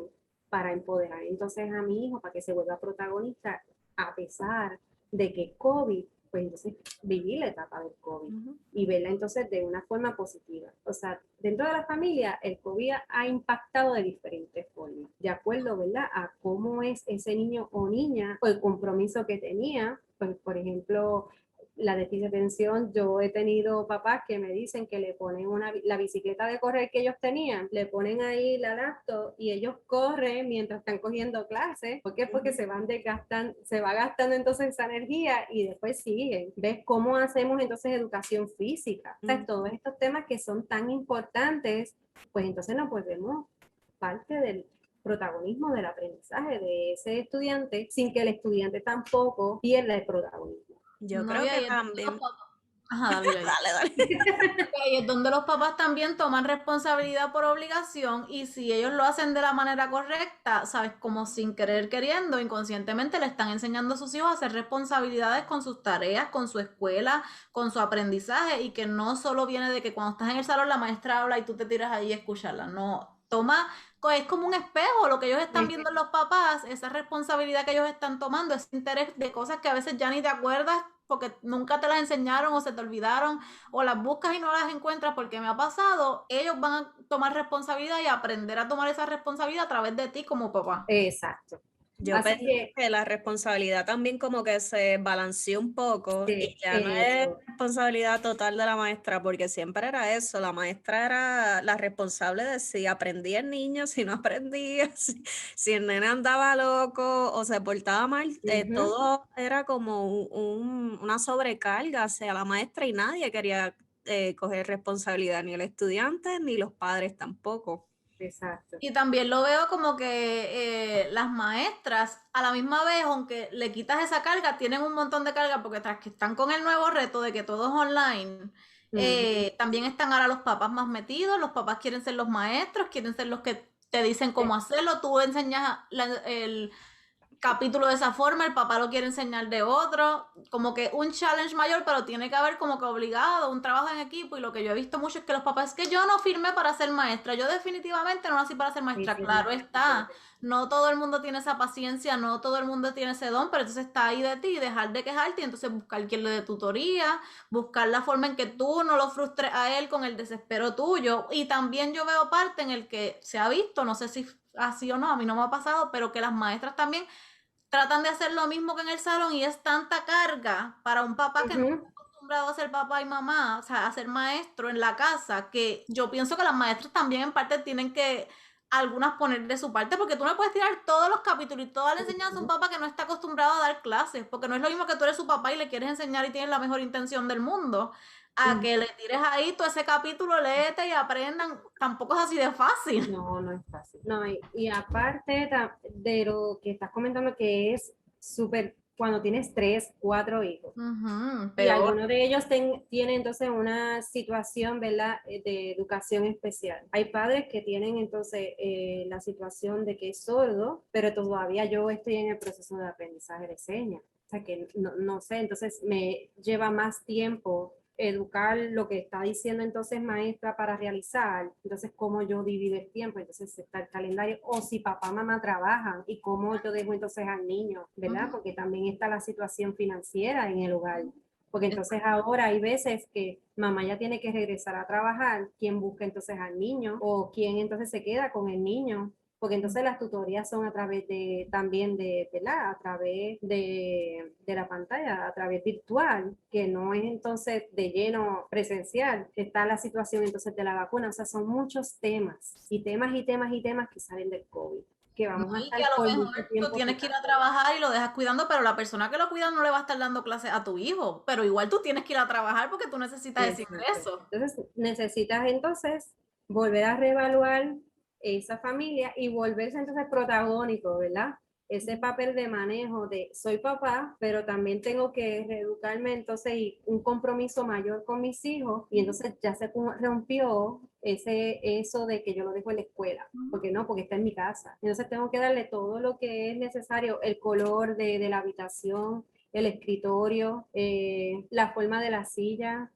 para empoderar entonces a mi hijo para que se vuelva protagonista a pesar de que COVID, pues entonces viví la etapa del COVID y verla entonces de una forma positiva. O sea, dentro de la familia el COVID ha impactado de diferentes formas, de acuerdo, ¿verdad?, a cómo es ese niño o niña o el compromiso que tenía. Pues, por ejemplo, la déficit de atención, yo he tenido papás que me dicen que le ponen la bicicleta de correr que ellos tenían, le ponen ahí la laptop y ellos corren mientras están cogiendo clases. ¿Por qué? Porque se van desgastando, se va gastando entonces esa energía y después siguen. ¿Ves cómo hacemos entonces educación física? O sea, todos estos temas que son tan importantes, pues entonces nos volvemos parte del protagonismo del aprendizaje de ese estudiante sin que el estudiante tampoco pierda el protagonismo. Yo No, creo y que ahí es donde los también. papás... Ajá, dale, dale. Dale, dale. Ahí es donde los papás también toman responsabilidad por obligación y si ellos lo hacen de la manera correcta, sabes, como sin querer queriendo, inconscientemente le están enseñando a sus hijos a hacer responsabilidades con sus tareas, con su escuela, con su aprendizaje y que no solo viene de que cuando estás en el salón la maestra habla y tú te tiras ahí a escucharla, no, toma, es como un espejo, lo que ellos están viendo en los papás, esa responsabilidad que ellos están tomando, ese interés de cosas que a veces ya ni te acuerdas porque nunca te las enseñaron o se te olvidaron o las buscas y no las encuentras porque me ha pasado, ellos van a tomar responsabilidad y aprender a tomar esa responsabilidad a través de ti como papá. Exacto. Yo Así pienso que la responsabilidad también como que se balanceó un poco y ya no es eso, responsabilidad total de la maestra, porque siempre era eso, la maestra era la responsable de si aprendía el niño, si no aprendía, si el nene andaba loco o se portaba mal, todo era como una sobrecarga hacia la maestra y nadie quería coger responsabilidad, ni el estudiante ni los padres tampoco. exacto. Y también lo veo como que las maestras, a la misma vez, aunque le quitas esa carga, tienen un montón de carga porque tras que están con el nuevo reto de que todo es online, también están ahora los papás más metidos, los papás quieren ser los maestros, quieren ser los que te dicen cómo hacerlo, tú enseñas el capítulo de esa forma, el papá lo quiere enseñar de otro, como que un challenge mayor, pero tiene que haber como que obligado, un trabajo en equipo y lo que yo he visto mucho es que los papás, es que yo no firmé para ser maestra, yo definitivamente no nací para ser maestra, claro está, no todo el mundo tiene esa paciencia, no todo el mundo tiene ese don, pero entonces está ahí de ti, dejar de quejarte y entonces buscar quien le dé tutoría, buscar la forma en que tú no lo frustres a él con el desespero tuyo y también yo veo parte en el que se ha visto, no sé si así o no, a mí no me ha pasado, pero que las maestras también tratan de hacer lo mismo que en el salón y es tanta carga para un papá que no está acostumbrado a ser papá y mamá, o sea, a ser maestro en la casa, que yo pienso que las maestras también en parte tienen que algunas poner de su parte, porque tú no puedes tirar todos los capítulos y toda la enseñanza a un papá que no está acostumbrado a dar clases, porque no es lo mismo que tú eres su papá y le quieres enseñar y tienes la mejor intención del mundo, a que le tires ahí todo ese capítulo, léete y aprendan, tampoco es así de fácil. No, no es fácil. No, y aparte de lo que estás comentando, que es súper, cuando tienes 3, 4 hijos. Y Peor. algunos de ellos tienen entonces una situación, ¿verdad?, de educación especial. Hay padres que tienen entonces la situación de que es sordo, pero todavía yo estoy en el proceso de aprendizaje de señas. O sea que no sé, entonces me lleva más tiempo educar lo que está diciendo entonces maestra para realizar, entonces cómo yo divido el tiempo, entonces está el calendario, o si papá, mamá trabajan y cómo yo dejo entonces al niño, ¿verdad? Porque también está la situación financiera en el hogar. Porque entonces ahora hay veces que mamá ya tiene que regresar a trabajar, ¿quién busca entonces al niño? O quién entonces se queda con el niño, porque entonces las tutorías son a través de, también de la, a través de la pantalla, a través virtual, que no es entonces de lleno presencial. Está la situación entonces de la vacuna, o sea, son muchos temas, y temas y temas y temas que salen del COVID, que vamos a estar Y a lo por mejor mucho tú tiempo. tienes que ir a trabajar y lo dejas cuidando, pero la persona que lo cuida no le va a estar dando clases a tu hijo, pero igual tú tienes que ir a trabajar porque tú necesitas ese ingreso. Entonces necesitas entonces volver a reevaluar esa familia y volverse entonces protagónico, ¿verdad? Ese papel de manejo de soy papá, pero también tengo que reeducarme entonces y un compromiso mayor con mis hijos, y entonces ya se rompió eso de que yo lo dejo en la escuela, porque no, porque está en mi casa. Entonces tengo que darle todo lo que es necesario, el color de la habitación, el escritorio, la forma de la silla,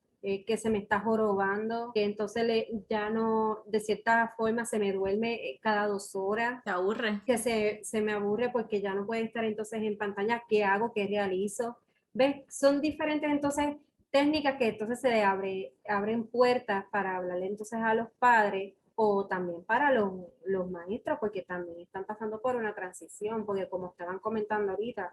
que se me está jorobando, que entonces ya no, de cierta forma se me duerme cada 2 horas. Te aburre. Que se me aburre porque ya no puede estar entonces en pantalla. ¿Qué hago? ¿Qué realizo? ¿Ves? Son diferentes entonces técnicas que entonces se abren puertas para hablarle entonces a los padres, o también para los maestros, porque también están pasando por una transición, porque como estaban comentando ahorita,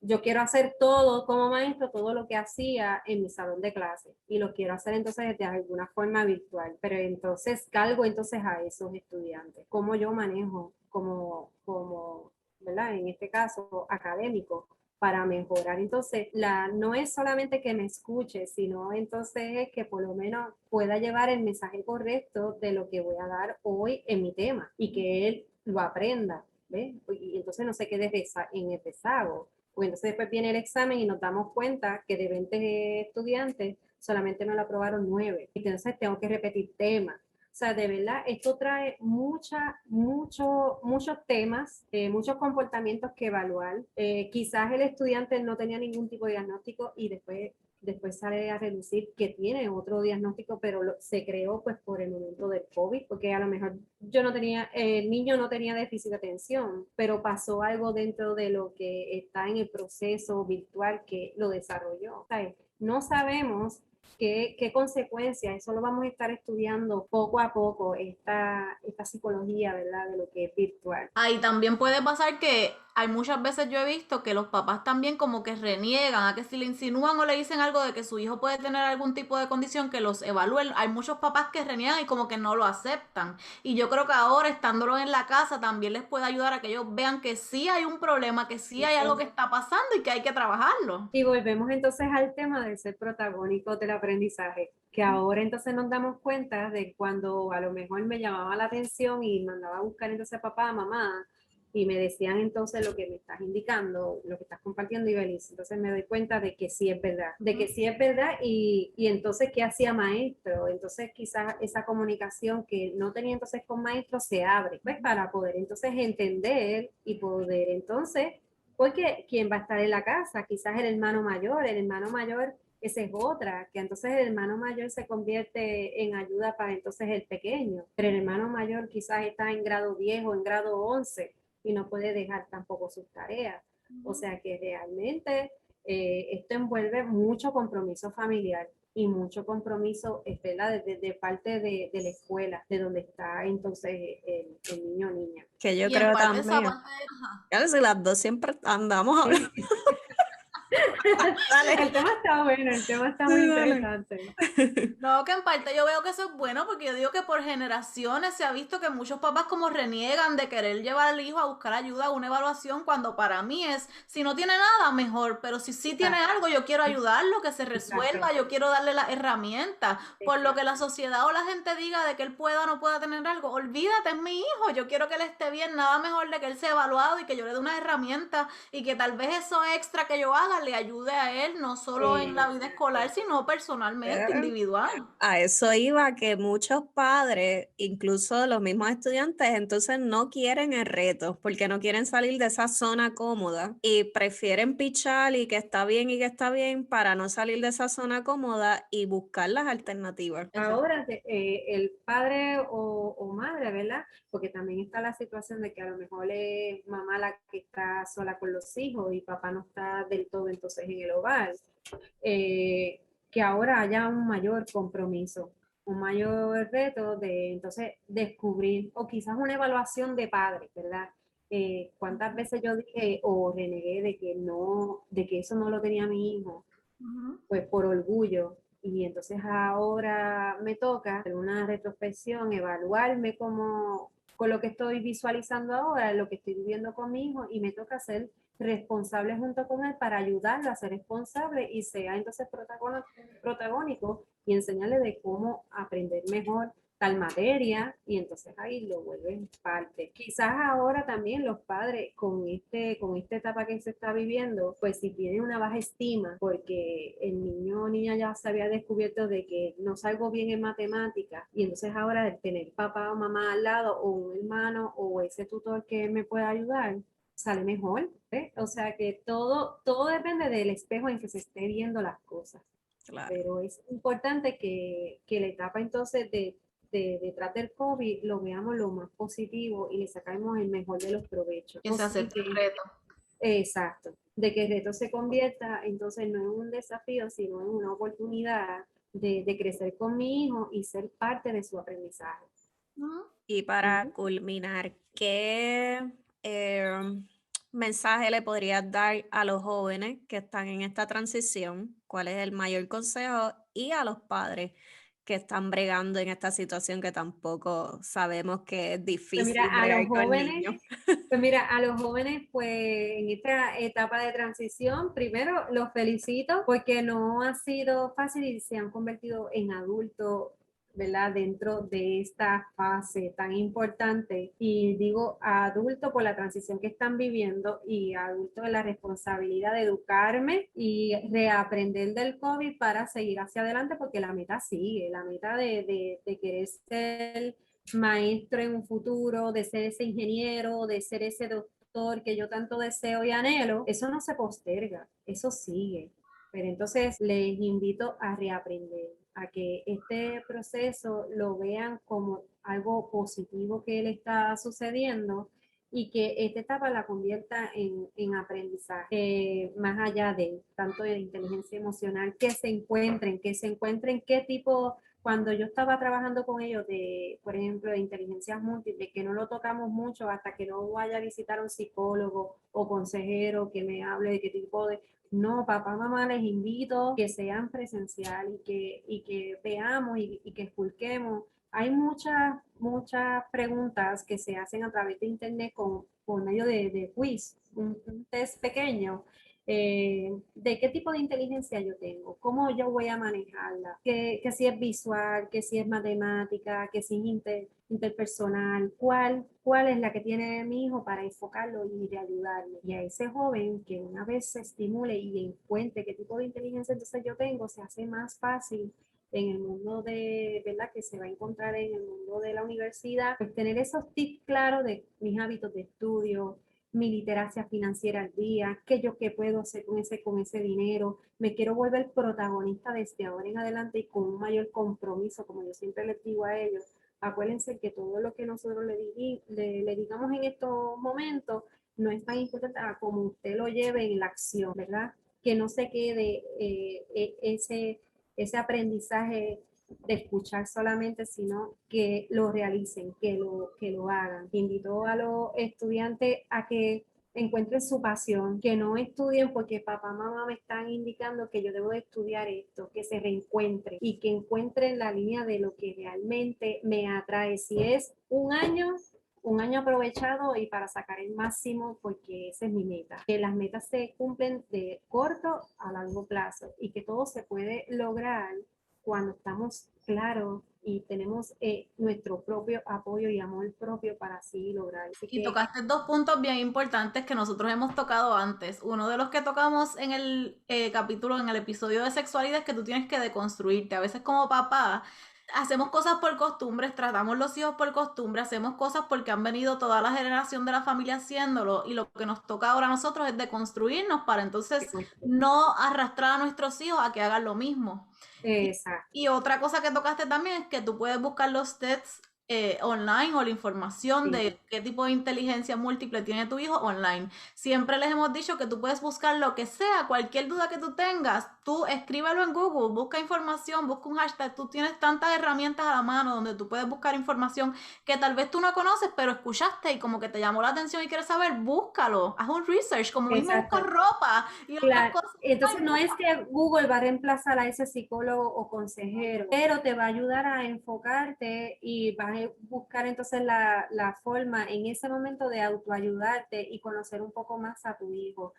yo quiero hacer todo como maestro, todo lo que hacía en mi salón de clase, y lo quiero hacer entonces de alguna forma virtual, pero entonces cargo entonces a esos estudiantes, cómo yo manejo como, ¿verdad? En este caso académico, para mejorar. Entonces, no es solamente que me escuche, sino entonces es que por lo menos pueda llevar el mensaje correcto de lo que voy a dar hoy en mi tema, y que él lo aprenda, ¿ves? Y entonces no se quede en el rezago. Pues entonces después viene el examen y nos damos cuenta que de 20 estudiantes solamente me lo aprobaron 9. Entonces tengo que repetir temas. O sea, de verdad, esto trae muchos temas, muchos comportamientos que evaluar. Quizás el estudiante no tenía ningún tipo de diagnóstico y después sale a reducir que tiene otro diagnóstico, pero se creó pues por el momento del COVID, porque a lo mejor el niño no tenía déficit de atención, pero pasó algo dentro de lo que está en el proceso virtual que lo desarrolló. O sea, no sabemos qué consecuencias, eso lo vamos a estar estudiando poco a poco, esta psicología, ¿verdad?, de lo que es virtual. Ahí también puede pasar que hay muchas veces yo he visto que los papás también como que reniegan a que si le insinúan o le dicen algo de que su hijo puede tener algún tipo de condición que los evalúen. Hay muchos papás que reniegan y como que no lo aceptan. Y yo creo que ahora estándolo en la casa también les puede ayudar a que ellos vean que sí hay un problema, que sí hay algo que está pasando y que hay que trabajarlo. Y volvemos entonces al tema de ser protagónicos del aprendizaje, que ahora entonces nos damos cuenta de cuando a lo mejor me llamaba la atención y mandaba a buscar entonces papá, mamá, y me decían entonces lo que me estás indicando, lo que estás compartiendo, y Belis, entonces me doy cuenta de que sí es verdad, y entonces ¿qué hacía maestro? Entonces quizás esa comunicación que no tenía entonces con maestro se abre, pues, para poder entonces entender y poder entonces, porque ¿quién va a estar en la casa? Quizás el hermano mayor, esa es otra, que entonces el hermano mayor se convierte en ayuda para entonces el pequeño, pero el hermano mayor quizás está en grado 10 o en grado 11 y no puede dejar tampoco sus tareas. O sea que realmente esto envuelve mucho compromiso familiar y mucho compromiso, de parte de la escuela, de donde está entonces el niño o niña. Que yo Y creo en parte esa también. parte, ajá. Claro, si las dos siempre andamos hablando. El tema está bueno, el tema está muy interesante. No, que en parte yo veo que eso es bueno porque yo digo que por generaciones se ha visto que muchos papás como reniegan de querer llevar al hijo a buscar ayuda a una evaluación cuando para mí es, si no tiene nada, mejor, pero si sí tiene Exacto, algo, yo quiero ayudarlo, que se resuelva, exacto, yo quiero darle las herramientas, por lo que exacto. la sociedad o la gente diga de que él pueda o no pueda tener algo, olvídate, es mi hijo, yo quiero que él esté bien, nada mejor de que él sea evaluado y que yo le dé unas herramientas y que tal vez eso extra que yo haga le ayude a él, no solo en la vida escolar, Exacto. sino personalmente, individual. A eso iba, que muchos padres, incluso los mismos estudiantes, entonces no quieren el reto porque no quieren salir de esa zona cómoda y prefieren pichar y que está bien para no salir de esa zona cómoda y buscar las alternativas. Ahora, el padre o madre, ¿verdad? Porque también está la situación de que a lo mejor es mamá la que está sola con los hijos y papá no está del todo entonces en el hogar. eh, que ahora haya un mayor compromiso, un mayor reto de entonces descubrir, o quizás una evaluación de padres, ¿verdad? ¿Cuántas veces yo dije o renegué de que no, de que eso no lo tenía mi hijo? Ujú. Pues por orgullo. Y entonces ahora me toca hacer una retrospección, evaluarme como con lo que estoy visualizando ahora, lo que estoy viviendo con mi hijo, y me toca ser responsable junto con él para ayudarlo a ser responsable y sea entonces protagónico y enseñarle de cómo aprender mejor tal materia y entonces ahí lo vuelven parte. Quizás ahora también los padres con esta etapa que se está viviendo, pues si tienen una baja estima porque el niño o niña ya se había descubierto de que no salgo bien en matemáticas y entonces ahora el tener papá o mamá al lado o un hermano o ese tutor que me pueda ayudar, sale mejor, ¿ves? O sea que todo depende del espejo en que se esté viendo las cosas. Claro. Pero es importante que la etapa entonces detrás del COVID lo veamos lo más positivo y le sacamos el mejor de los provechos. Que se Y acepte el que, reto. exacto, de que el reto se convierta entonces no en un desafío, sino en una oportunidad de crecer con mi hijo y ser parte de su aprendizaje. Ujú. Y para Ujú. culminar, ¿qué mensaje le podrías dar a los jóvenes que están en esta transición? ¿Cuál es el mayor consejo? Y a los padres que están bregando en esta situación que tampoco sabemos que es Pues mira, difícil a los bregar con jóvenes, niños. pues mira, a los jóvenes, pues en esta etapa de transición, primero los felicito porque no ha sido fácil y se han convertido en adultos, ¿verdad? Dentro de esta fase tan importante. Y digo adulto por la transición que están viviendo y adulto en la responsabilidad de educarme y reaprender del COVID para seguir hacia adelante porque la meta sigue, la meta de querer ser maestro en un futuro, de ser ese ingeniero, de ser ese doctor que yo tanto deseo y anhelo, eso no se posterga, eso sigue. Pero entonces les invito a reaprender, a que este proceso lo vean como algo positivo que le está sucediendo y que esta etapa la convierta en aprendizaje más allá de tanto de inteligencia emocional, que se encuentren qué tipo cuando yo estaba trabajando con ellos de, por ejemplo, de inteligencias múltiples, que no lo tocamos mucho hasta que no vaya a visitar a un psicólogo o consejero que me hable de qué tipo de... No, papá, mamá, les invito que sean presencial y que veamos y que esculquemos. Hay muchas preguntas que se hacen a través de internet por medio de quiz, un test pequeño de qué tipo de inteligencia yo tengo, cómo yo voy a manejarla, que si es visual, que si es matemática, que si es interpersonal, cuál es la que tiene mi hijo para enfocarlo y de ayudarle. Y a ese joven que una vez se estimule y encuentre qué tipo de inteligencia entonces yo tengo, se hace más fácil en el mundo de, ¿verdad? Que se va a encontrar en el mundo de la universidad, pues tener esos tips claros de mis hábitos de estudio, mi literacia financiera al día, qué puedo hacer con ese dinero, me quiero volver protagonista desde ahora en adelante y con un mayor compromiso, como yo siempre les digo a ellos. Acuérdense que todo lo que nosotros le digamos en estos momentos no es tan importante como usted lo lleve en la acción, ¿verdad? Que no se quede ese aprendizaje de escuchar solamente, sino que lo realicen, que lo hagan. Invito a los estudiantes a que encuentren su pasión, que no estudien porque papá, mamá me están indicando que yo debo de estudiar esto, que se reencuentren y que encuentren la línea de lo que realmente me atrae. Si es un año aprovechado y para sacar el máximo, porque esa es mi meta. Que las metas se cumplen de corto a largo plazo y que todo se puede lograr cuando estamos claros y tenemos nuestro propio apoyo y amor propio para así lograr. Así Y que, tocaste dos puntos bien importantes que nosotros hemos tocado antes. Uno de los que tocamos en el capítulo, en el episodio de sexualidad, es que tú tienes que deconstruirte. A veces como papá hacemos cosas por costumbres, tratamos los hijos por costumbre, hacemos cosas porque han venido toda la generación de la familia haciéndolo y lo que nos toca ahora a nosotros es deconstruirnos para entonces no arrastrar a nuestros hijos a que hagan lo mismo. exacto. Y otra cosa que tocaste también es que tú puedes buscar los tests online o la información de qué tipo de inteligencia múltiple tiene tu hijo online. Siempre les hemos dicho que tú puedes buscar lo que sea, cualquier duda que tú tengas, tú escríbelo en Google, busca información, busca un hashtag, tú tienes tantas herramientas a la mano donde tú puedes buscar información que tal vez tú no conoces, pero escuchaste y como que te llamó la atención y quieres saber, búscalo, haz un research, como mismo buscas ropa y otras Claro, cosas. entonces no es que Google va a reemplazar a ese psicólogo o consejero, pero te va a ayudar a enfocarte y vas a buscar entonces la forma en ese momento de autoayudarte y conocer un poco más a tu hijo.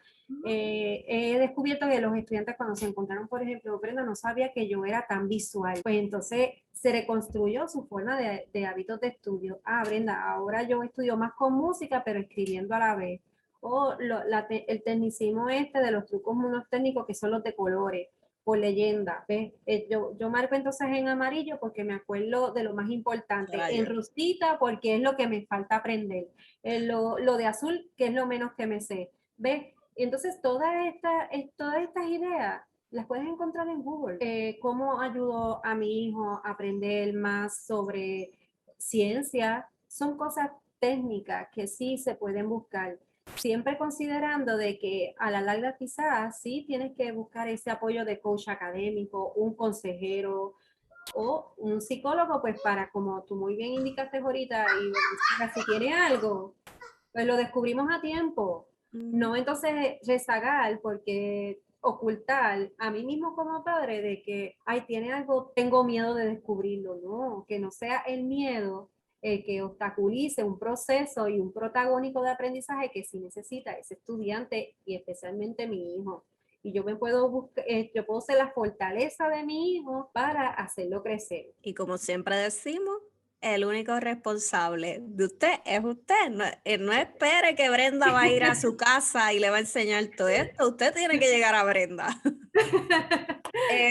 He descubierto que los estudiantes cuando se encontraron, por ejemplo, Brenda no sabía que yo era tan visual, pues entonces se reconstruyó su forma de hábitos de estudio. Ah, Brenda, ahora yo estudio más con música, pero escribiendo a la vez o el tecnicismo este de los trucos unos técnicos que son los de colores, por leyenda, ¿ves? Yo marco entonces en amarillo porque me acuerdo de lo más importante, en rosita porque es lo que me falta aprender, lo de azul que es lo menos que me sé, ¿ves? Entonces todas estas ideas las puedes encontrar en Google. ¿Cómo ayudo a mi hijo a aprender más sobre ciencia? Son cosas técnicas que sí se pueden buscar siempre considerando de que a la larga quizás sí tienes que buscar ese apoyo de coach académico, un consejero o un psicólogo, pues para, como tú muy bien indicaste ahorita, y si tiene algo, pues lo descubrimos a tiempo. No entonces rezagar porque ocultar a mí mismo como padre de que, ay, tiene algo, tengo miedo de descubrirlo. No, que no sea el miedo el que obstaculice un proceso y un protagónico de aprendizaje que sí necesita ese estudiante y especialmente mi hijo. Y yo me puedo buscar, yo puedo ser la fortaleza de mi hijo para hacerlo crecer. Y como siempre decimos, el único responsable de usted es usted. No, no espere que Brenda va a ir a su casa y le va a enseñar todo esto. Usted tiene que llegar a Brenda.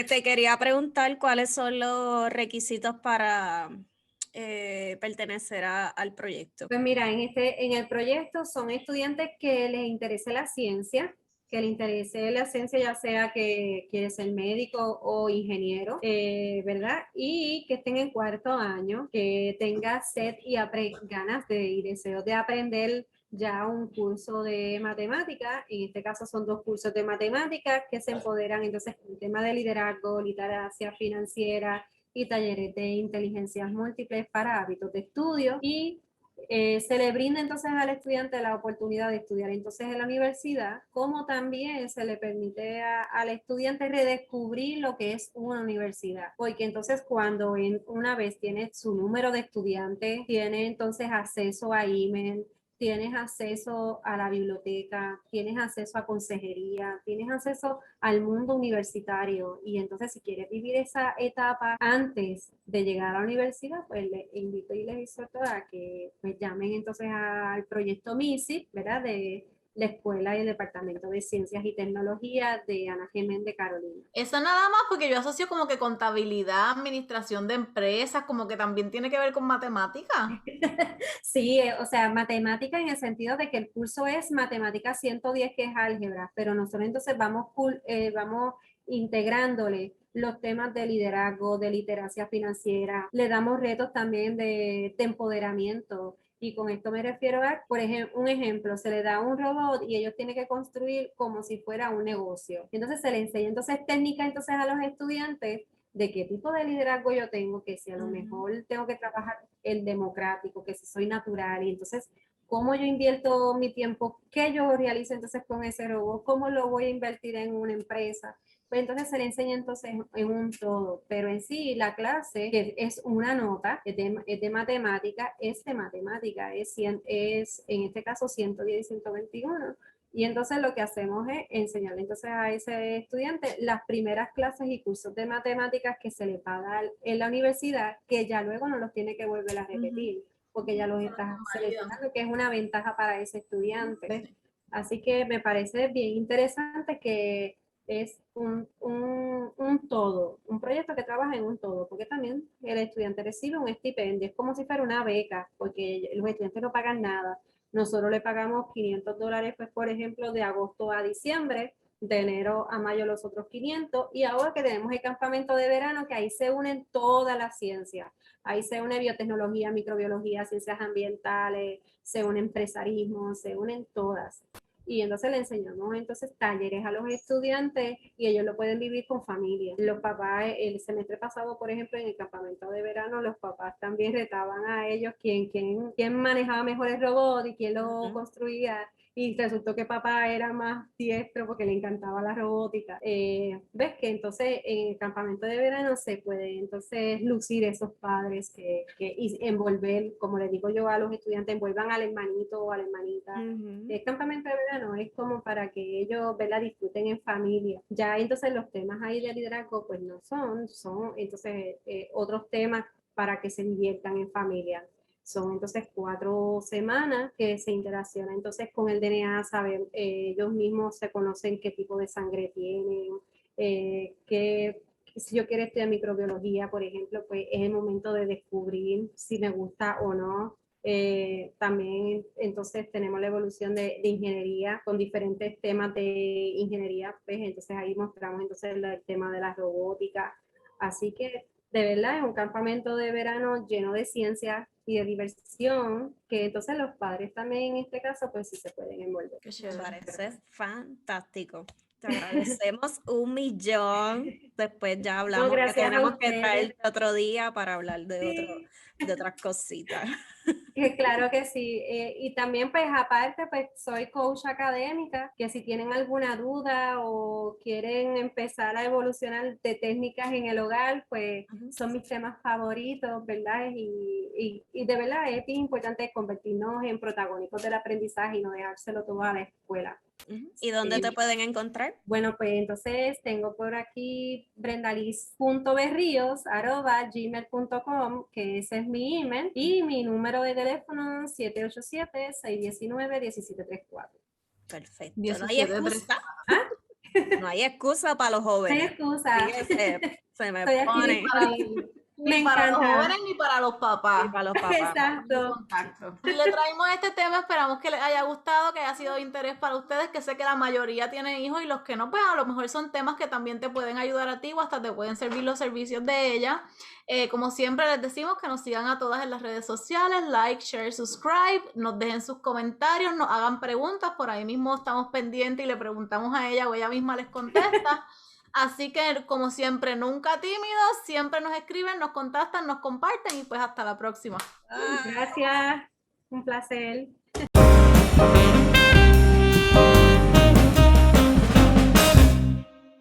Te quería preguntar cuáles son los requisitos para pertenecer al proyecto. Pues mira, en el proyecto son estudiantes que les interese la ciencia, que les interese la ciencia ya sea que quiere ser médico o ingeniero, ¿verdad? Y que estén en cuarto año, que tenga sed y ganas y deseos de aprender ya un curso de matemática, en este caso son 2 cursos de matemáticas que se empoderan entonces con el tema de liderazgo, literacia financiera, y talleres de inteligencias múltiples para hábitos de estudio y se le brinda entonces al estudiante la oportunidad de estudiar entonces en la universidad, como también se le permite al estudiante redescubrir lo que es una universidad, porque entonces cuando una vez tiene su número de estudiantes, tiene entonces acceso a email, tienes acceso a la biblioteca, tienes acceso a consejería, tienes acceso al mundo universitario y entonces si quieres vivir esa etapa antes de llegar a la universidad, pues les invito y les exhorto a que pues llamen entonces al proyecto MISIP, ¿verdad? De la Escuela y el Departamento de Ciencias y Tecnología de Ana Gemen de Carolina. Eso nada más porque yo asocio como que contabilidad, administración de empresas, como que también tiene que ver con matemática. Sí, o sea, matemática en el sentido de que el curso es matemática 110, que es álgebra, pero nosotros entonces vamos integrándole los temas de liderazgo, de literacia financiera, le damos retos también de empoderamiento. Y con esto me refiero a, por ejemplo, un ejemplo, se le da un robot y ellos tienen que construir como si fuera un negocio. Entonces se le enseña entonces técnica entonces a los estudiantes de qué tipo de liderazgo yo tengo, que si a lo mejor tengo que trabajar el democrático, que si soy natural, y entonces cómo yo invierto mi tiempo, qué yo realizo entonces con ese robot, cómo lo voy a invertir en una empresa. Pues entonces se le enseña entonces en un todo, pero en sí la clase, que es una nota, es de matemática, es en este caso 110 y 121. Y entonces lo que hacemos es enseñarle entonces a ese estudiante las primeras clases y cursos de matemáticas que se le paga en la universidad, que ya luego no los tiene que volver a repetir, porque ya los está seleccionando, que es una ventaja para ese estudiante. Así que me parece bien interesante que es un todo, un proyecto que trabaja en un todo, porque también el estudiante recibe un estipendio, es como si fuera una beca, porque los estudiantes no pagan nada. Nosotros le pagamos $500, pues, por ejemplo, de agosto a diciembre, de enero a mayo los otros 500, y ahora que tenemos el campamento de verano, que ahí se unen todas las ciencias, ahí se une biotecnología, microbiología, ciencias ambientales, se une empresarismo, se unen todas. Y entonces le enseñamos entonces talleres a los estudiantes y ellos lo pueden vivir con familia. Los papás, el semestre pasado, por ejemplo, en el campamento de verano, los papás también retaban a ellos quién manejaba mejor el robot y quién lo construía. Y resultó que papá era más diestro porque le encantaba la robótica. Ves que entonces en el campamento de verano se puede entonces lucir esos padres y envolver, como les digo yo a los estudiantes, envuelvan al hermanito o a la hermanita. El campamento de verano es como para que ellos, ¿verdad?, disfruten en familia. Ya entonces los temas ahí de liderazgo pues no son entonces otros temas para que se diviertan en familia. Son entonces 4 semanas que se interacciona entonces con el DNA, saben, ellos mismos se conocen qué tipo de sangre tienen, si yo quiero estudiar microbiología, por ejemplo, pues es el momento de descubrir si me gusta o no. También entonces tenemos la evolución de ingeniería con diferentes temas de ingeniería, pues entonces ahí mostramos entonces el tema de la robótica. Así que de verdad es un campamento de verano lleno de ciencia y de diversión, que entonces los padres también en este caso pues sí se pueden envolver. Me parece fantástico. Te agradecemos 1,000,000. Después ya hablamos que tenemos que traerte otro día para hablar de otras cositas. Claro que sí. Y también pues aparte pues soy coach académica, que si tienen alguna duda o quieren empezar a evolucionar de técnicas en el hogar, pues son mis temas favoritos, ¿verdad? Y de verdad es bien importante convertirnos en protagónicos del aprendizaje y no dejárselo todo a la escuela. ¿Y dónde te pueden encontrar? Bueno, pues entonces tengo por aquí brendaliz.berrios@gmail.com, que ese es mi email, y mi número de teléfono 787-619-1734. Perfecto. No hay excusa. No hay excusa para los jóvenes. No hay excusa. Se me pone. Ni para los jóvenes ni para los papás. Ni para los papás. Exacto. Y le traemos este tema, esperamos que les haya gustado, que haya sido de interés para ustedes, que sé que la mayoría tienen hijos y los que no, pues a lo mejor son temas que también te pueden ayudar a ti o hasta te pueden servir los servicios de ella. Como siempre les decimos que nos sigan a todas en las redes sociales, like, share, subscribe, nos dejen sus comentarios, nos hagan preguntas, por ahí mismo estamos pendientes y le preguntamos a ella o ella misma les contesta. Así que, como siempre, nunca tímidos, siempre nos escriben, nos contactan, nos comparten y pues hasta la próxima. Gracias, un placer.